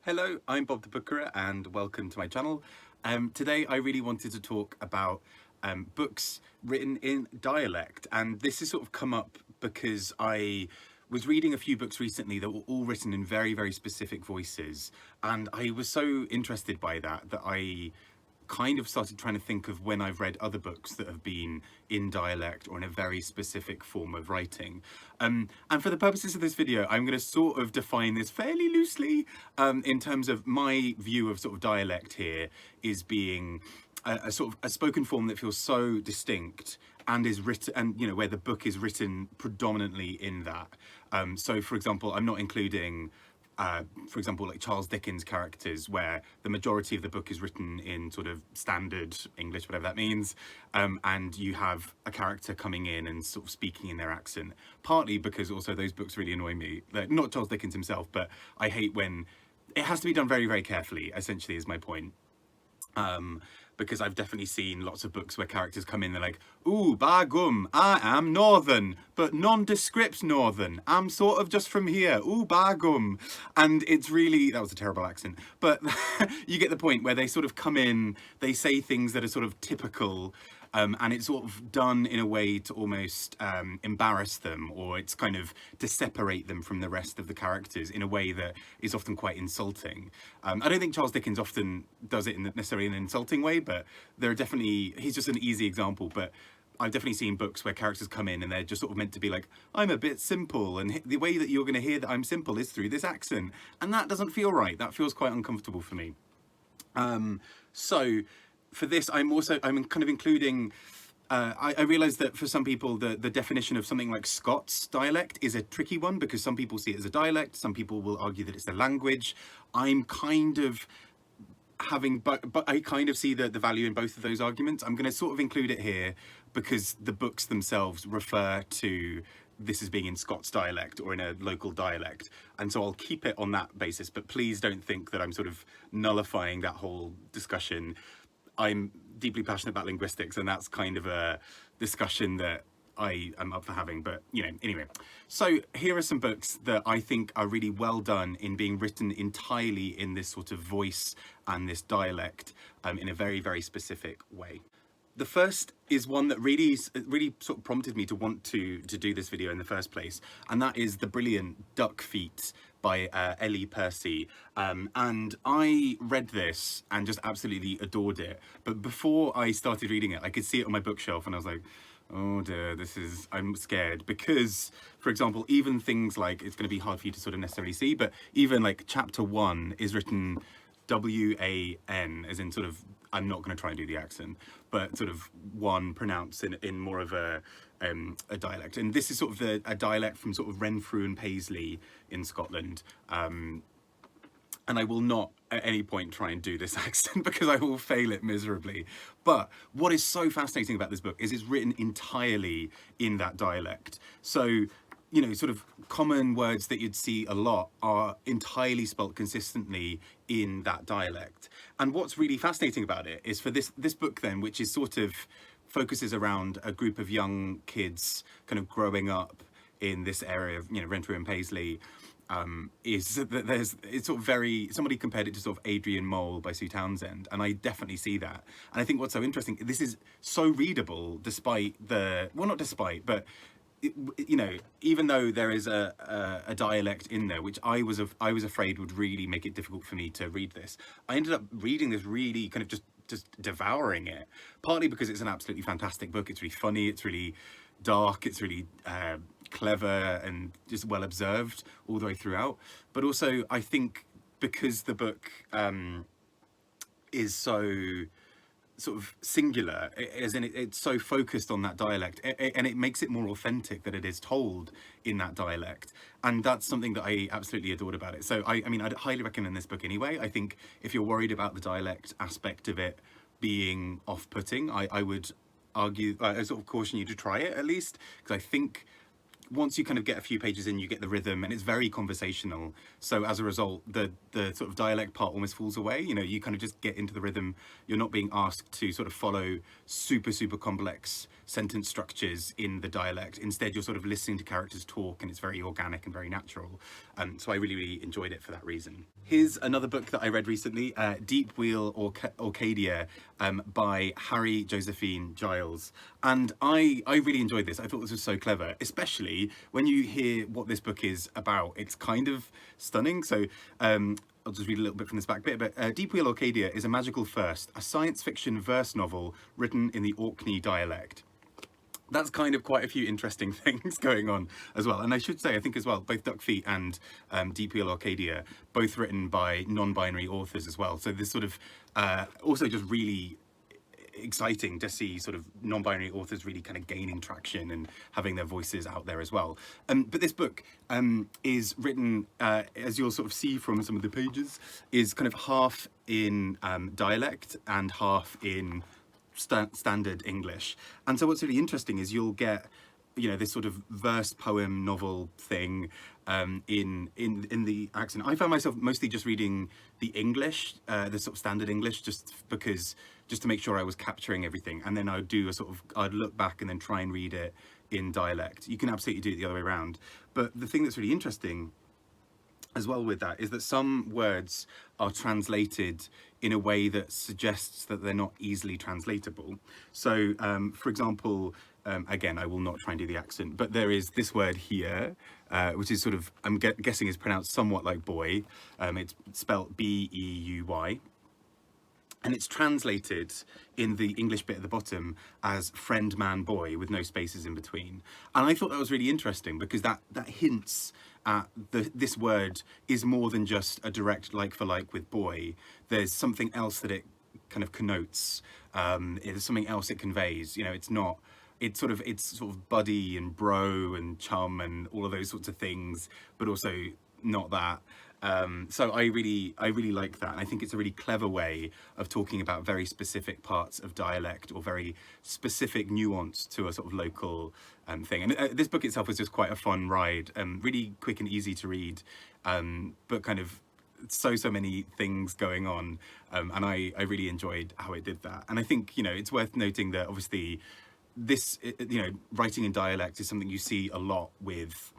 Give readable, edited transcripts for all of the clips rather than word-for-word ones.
Hello, I'm Bob the Bookerer and welcome to my channel. Today I really wanted to talk about books written in dialect, and this has sort of come up because I was reading a few books recently that were all written in very specific voices, and I was so interested by that I kind of started trying to think of when I've read other books that have been in dialect or in a very specific form of writing. And for the purposes of this video, I'm going to sort of define this fairly loosely in terms of my view of sort of dialect here is being a sort of a spoken form that feels so distinct and is written, and where the book is written predominantly in that. So for example, I'm not including for example, like Charles Dickens characters, where the majority of the book is written in sort of standard English, whatever that means, and you have a character coming in and sort of speaking in their accent, partly because also those books really annoy me. Like, not Charles Dickens himself, but I hate when it has to be done very carefully, essentially, is my point. Because I've definitely seen lots of books where characters come in, they're like, ooh, bagum, I am northern, but nondescript northern. I'm sort of just from here, ooh, bagum. And it's really, that was a terrible accent, but you get the point where they sort of come in, they say things that are sort of typical, and it's sort of done in a way to almost embarrass them, or it's kind of to separate them from the rest of the characters in a way that is often quite insulting. I don't think Charles Dickens often does it necessarily in an insulting way, but there are definitely, he's just an easy example, but I've definitely seen books where characters come in and they're just sort of meant to be like, I'm a bit simple, and the way that you're going to hear that I'm simple is through this accent, and that doesn't feel right. That feels quite uncomfortable for me. So for this, I'm kind of including, I realise that for some people the definition of something like Scots dialect is a tricky one, because some people see it as a dialect, some people will argue that it's a language. I'm kind of having, but I kind of see the value in both of those arguments. I'm going to sort of include it here because the books themselves refer to this as being in Scots dialect or in a local dialect, and so I'll keep it on that basis, but please don't think that I'm sort of nullifying that whole discussion. I'm deeply passionate about linguistics, and that's kind of a discussion that I am up for having, but anyway. So here are some books that I think are really well done in being written entirely in this sort of voice and this dialect, in a very specific way. The first is one that really sort of prompted me to want to do this video in the first place, and that is the brilliant Duck Feet by Ellie Percy. And I read this and just absolutely adored it, but before I started reading it, I could see it on my bookshelf and I was like, oh dear, I'm scared, because, for example, even things like, it's going to be hard for you to sort of necessarily see, but even like chapter 1 is written W-A-N, as in sort of, I'm not going to try and do the accent, but sort of one pronounced in more of a dialect. And this is sort of a dialect from sort of Renfrew and Paisley in Scotland. And I will not at any point try and do this accent because I will fail it miserably. But what is so fascinating about this book is it's written entirely in that dialect. So, sort of common words that you'd see a lot are entirely spelt consistently in that dialect. And what's really fascinating about it is for this book then, which is sort of focuses around a group of young kids kind of growing up in this area of, Renfrew and Paisley, is that it's sort of somebody compared it to sort of Adrian Mole by Sue Townsend, and I definitely see that. And I think what's so interesting, this is so readable despite not despite, but even though there is a dialect in there, which I was afraid would really make it difficult for me to read this, I ended up reading this really kind of just devouring it, partly because it's an absolutely fantastic book. It's really funny, it's really dark, it's really clever and just well observed all the way throughout, but also I think because the book is so sort of singular, as in it's so focused on that dialect, and it makes it more authentic that it is told in that dialect, and that's something that I absolutely adored about it. So I mean, I'd highly recommend this book anyway. I think if you're worried about the dialect aspect of it being off-putting, I would argue, I sort of caution you to try it at least, because I think once you kind of get a few pages in, you get the rhythm, and it's very conversational. So as a result, the sort of dialect part almost falls away. You know, you kind of just get into the rhythm. You're not being asked to sort of follow super complex sentence structures in the dialect. Instead, you're sort of listening to characters talk, and it's very organic and very natural. So I really enjoyed it for that reason. Here's another book that I read recently, Deep Wheel Orcadia, by Harry, Josephine, Giles. And I really enjoyed this. I thought this was so clever, especially when you hear what this book is about. It's kind of stunning. So I'll just read a little bit from this back bit. But Deep Wheel Arcadia is a magical first, a science fiction verse novel written in the Orkney dialect. That's kind of quite a few interesting things going on as well. And I should say, I think as well, both Duck Feet and Deep Wheel Arcadia, both written by non-binary authors as well. So this sort of also just really exciting to see sort of non-binary authors really kind of gaining traction and having their voices out there as well. But this book is written, as you'll sort of see from some of the pages, is kind of half in dialect and half in standard English. And so what's really interesting is you'll get, you know, this sort of verse poem novel thing in the accent. I found myself mostly just reading the English, the sort of standard English, just to make sure I was capturing everything. And then I'd look back and then try and read it in dialect. You can absolutely do it the other way around. But the thing that's really interesting as well with that is that some words are translated in a way that suggests that they're not easily translatable. So for example, again, I will not try and do the accent, but there is this word here, which is sort of, I'm guessing is pronounced somewhat like boy. It's spelled B-E-U-Y. And it's translated in the English bit at the bottom as friend, man, boy, with no spaces in between. And I thought that was really interesting because that hints at this word is more than just a direct like for like with boy. There's something else that it kind of connotes. There's something else it conveys. You know, it's sort of buddy and bro and chum and all of those sorts of things, but also not that. So I really like that. And I think it's a really clever way of talking about very specific parts of dialect or very specific nuance to a sort of local thing. And this book itself was just quite a fun ride, really quick and easy to read, but kind of so many things going on. And I really enjoyed how it did that. And I think, you know, it's worth noting that obviously this, you know, writing in dialect is something you see a lot with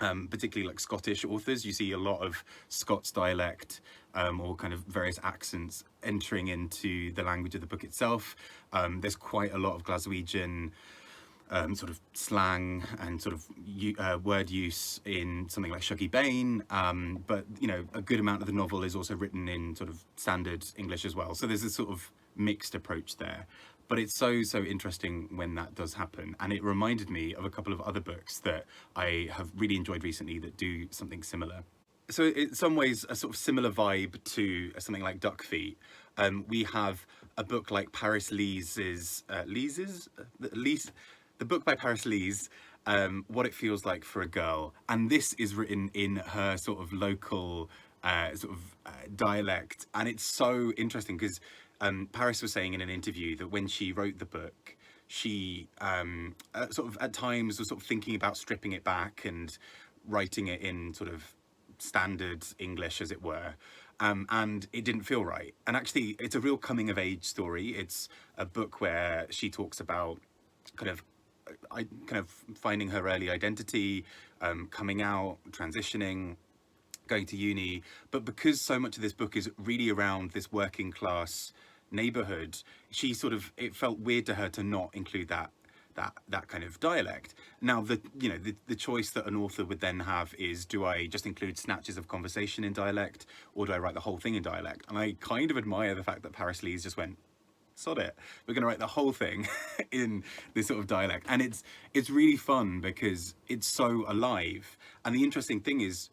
particularly like Scottish authors. You see a lot of Scots dialect or kind of various accents entering into the language of the book itself. There's quite a lot of Glaswegian sort of slang and sort of word use in something like Shuggie Bain, but you know, a good amount of the novel is also written in sort of standard English as well. So there's a sort of mixed approach there. But it's so interesting when that does happen. And it reminded me of a couple of other books that I have really enjoyed recently that do something similar. So in some ways, a sort of similar vibe to something like Duck Feet. We have a book like Paris Lees's, the book by Paris Lees, What It Feels Like for a Girl. And this is written in her sort of local dialect. And it's so interesting because Paris was saying in an interview that when she wrote the book, she sort of at times was sort of thinking about stripping it back and writing it in sort of standard English, as it were, and it didn't feel right. And actually, it's a real coming of age story. It's a book where she talks about kind of finding her early identity, coming out, transitioning, going to uni. But because so much of this book is really around this working class neighborhood, it felt weird to her to not include that kind of dialect. Now, the choice that an author would then have is, do I just include snatches of conversation in dialect, or do I write the whole thing in dialect? And I kind of admire the fact that Paris Lees just went, sod it, we're going to write the whole thing in this sort of dialect. And it's really fun because it's so alive. And the interesting thing is,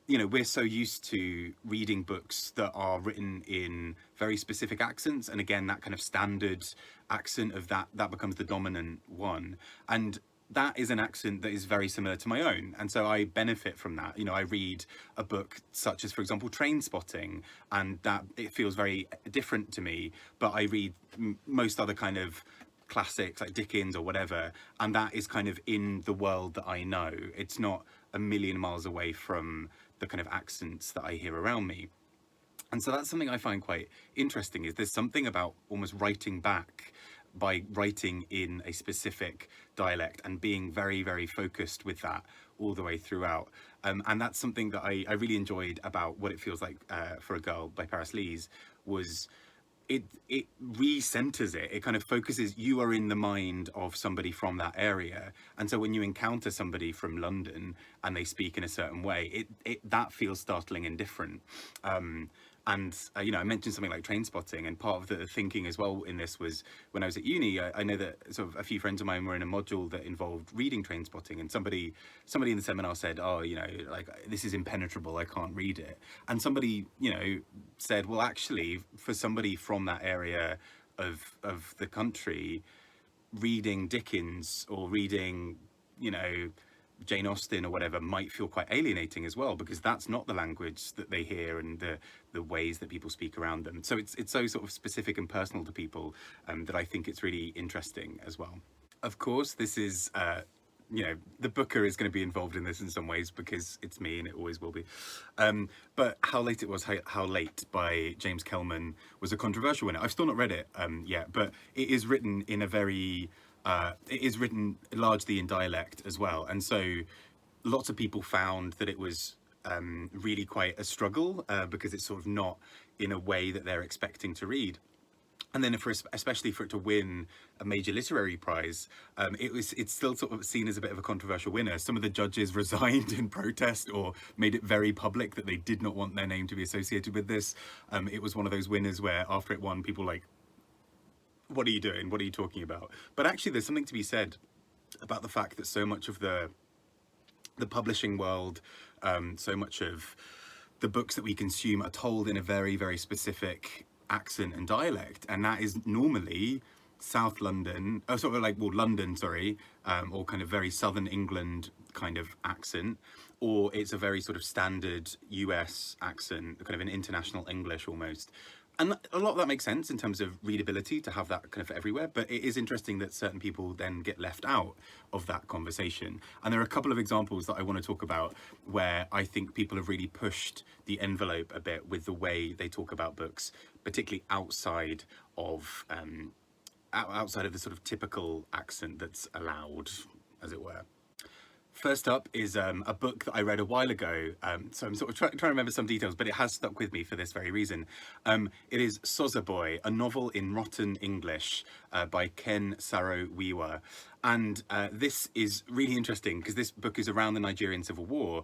you know, we're so used to reading books that are written in very specific accents, and again, that kind of standard accent of that becomes the dominant one. And that is an accent that is very similar to my own, and so I benefit from that. You know, I read a book such as, for example, Trainspotting, and that it feels very different to me, but I read most other kind of classics like Dickens or whatever, and that is kind of in the world that I know. It's not a million miles away from the kind of accents that I hear around me. And so that's something I find quite interesting, is there's something about almost writing back by writing in a specific dialect and being very, very focused with that all the way throughout. And that's something that I really enjoyed about What It Feels Like for a Girl by Paris Lees, was it re-centers it. It kind of focuses, you are in the mind of somebody from that area, and so when you encounter somebody from London and they speak in a certain way, it that feels startling and different. And you know, I mentioned something like Trainspotting, and part of the thinking as well in this was when I was at uni, I know that sort of a few friends of mine were in a module that involved reading Trainspotting, and somebody in the seminar said, oh, you know, like, this is impenetrable, I can't read it. And somebody, you know, said, well, actually, for somebody from that area of the country, reading Dickens or reading, you know, Jane Austen or whatever might feel quite alienating as well, because that's not the language that they hear and the ways that people speak around them. So it's so sort of specific and personal to people, that I think it's really interesting as well. Of course, this is you know, the booker is going to be involved in this in some ways because it's me and it always will be. But How Late It Was, How Late by James Kelman was a controversial winner. I've still not read it yet, but it is written in a very it is written largely in dialect as well, and so lots of people found that it was really quite a struggle, because it's sort of not in a way that they're expecting to read. And then especially for it to win a major literary prize, it's still sort of seen as a bit of a controversial winner. Some of the judges resigned in protest or made it very public that they did not want their name to be associated with this. It was one of those winners where after it won, people were like, what are you doing? What are you talking about? But actually, there's something to be said about the fact that so much of the publishing world, so much of the books that we consume are told in a very, very specific accent and dialect, and that is normally South London, sort of like, well, London, sorry, or kind of very Southern England kind of accent, or it's a very sort of standard US accent, kind of an international English almost. And a lot of that makes sense in terms of readability, to have that kind of everywhere, but it is interesting that certain people then get left out of that conversation. And there are a couple of examples that I want to talk about where I think people have really pushed the envelope a bit with the way they talk about books, particularly outside of the sort of typical accent that's allowed, as it were. First up is a book that I read a while ago, so I'm sort of trying to remember some details, but it has stuck with me for this very reason. It is Souza Boy, a novel in rotten English by Ken Saro-Wiwa. And this is really interesting because this book is around the Nigerian Civil War,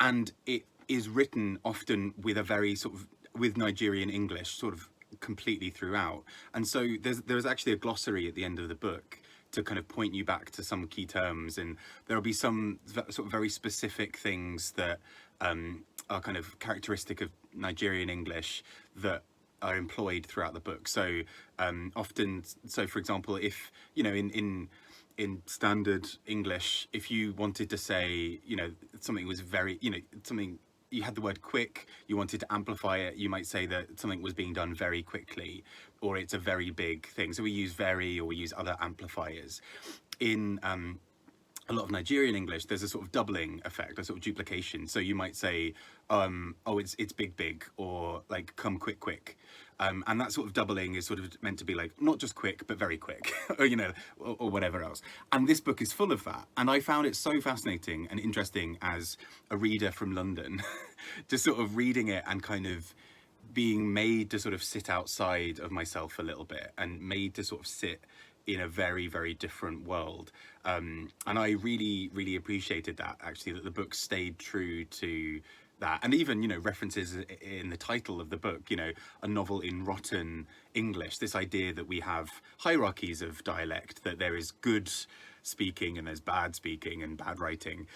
and it is written often with a very sort of, with Nigerian English sort of completely throughout. And so there's actually a glossary at the end of the book to kind of point you back to some key terms, and there'll be some sort of very specific things that are kind of characteristic of Nigerian English that are employed throughout the book. So often, so for example, if, you know, in standard English, if you wanted to say, you know, something was very, you know, something, you had the word quick, you wanted to amplify it, you might say that something was being done very quickly, or it's a very big thing. So we use very, or we use other amplifiers. In a lot of Nigerian English, there's a sort of doubling effect, a sort of duplication. So you might say, oh, it's big, or like, come quick. And that sort of doubling is sort of meant to be like, not just quick, but very quick, or, you know, or whatever else. And this book is full of that. And I found it so fascinating and interesting as a reader from London, just sort of reading it and kind of being made to sort of sit outside of myself a little bit, and made to sort of sit in a very, very different world. And I really, really appreciated that, actually, that the book stayed true to that. And even, you know, references in the title of the book, you know, a novel in rotten English, this idea that we have hierarchies of dialect, that there is good speaking and there's bad speaking and bad writing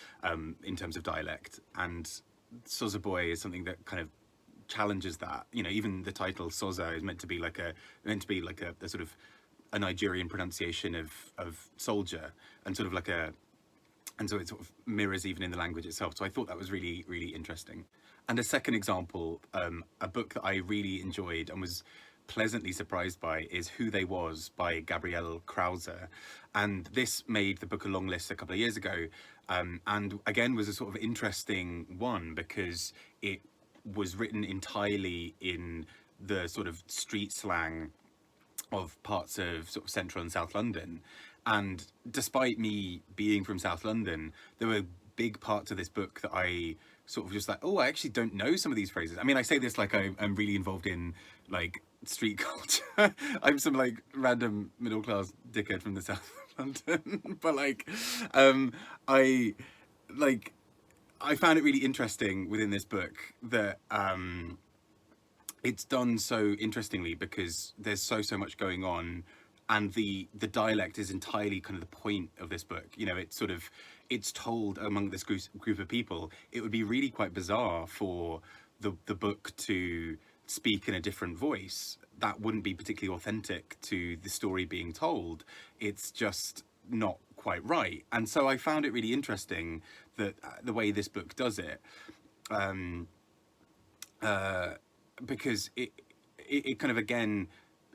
in terms of dialect. And Sozaboy is something that kind of challenges that. You know, even the title Soza is meant to be like a sort of a Nigerian pronunciation of soldier, and sort of like a, and so it sort of mirrors even in the language itself. So I thought that was really, really interesting. And a second example, a book that I really enjoyed and was pleasantly surprised by is Who They Was by Gabriel Krauze. And this made the book a long list a couple of years ago. And again, was a sort of interesting one because it was written entirely in the sort of street slang of parts of sort of central and South London. And despite me being from South London, there were big parts of this book that I sort of just like, oh, I actually don't know some of these phrases. I mean, I say this like I'm really involved in like street culture. I'm some like random middle class dickhead from the South of London, but I like I found it really interesting within this book that it's done so interestingly because there's so much going on, and the dialect is entirely kind of the point of this book. You know, it's told among this group of people. It would be really quite bizarre for the book to speak in a different voice that wouldn't be particularly authentic to the story being told. It's just not quite right. And so I found it really interesting that the way this book does it, because it kind of again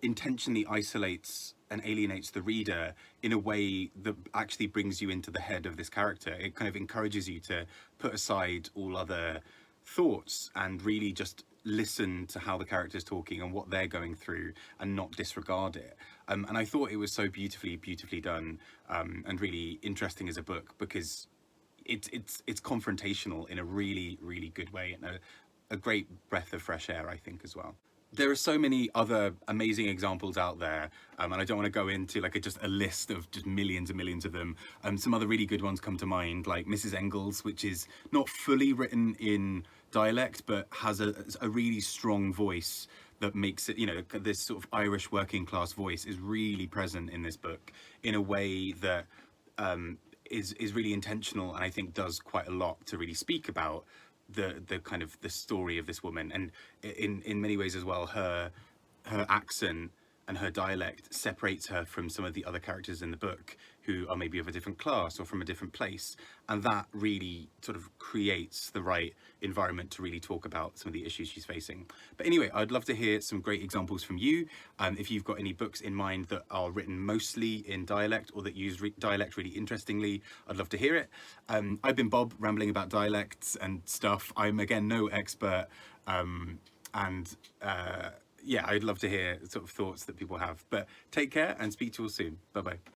intentionally isolates and alienates the reader in a way that actually brings you into the head of this character. It kind of encourages you to put aside all other thoughts and really just listen to how the character's talking and what they're going through and not disregard it. And I thought it was so beautifully done, and really interesting as a book because it's confrontational in a really good way, and a great breath of fresh air, I think, as well. There are so many other amazing examples out there, and I don't want to go into like just a list of just millions and millions of them. Some other really good ones come to mind, like Mrs. Engels, which is not fully written in dialect, but has a really strong voice that makes it, you know, this sort of Irish working class voice is really present in this book in a way that is really intentional, and I think does quite a lot to really speak about the kind of the story of this woman. And in many ways as well, her accent and her dialect separates her from some of the other characters in the book who are maybe of a different class or from a different place, and that really sort of creates the right environment to really talk about some of the issues she's facing. But anyway, I'd love to hear some great examples from you. If you've got any books in mind that are written mostly in dialect or that use dialect really interestingly, I'd love to hear it. I've been Bob, rambling about dialects and stuff. I'm again no expert, yeah, I'd love to hear sort of thoughts that people have. But take care and speak to you all soon. Bye bye.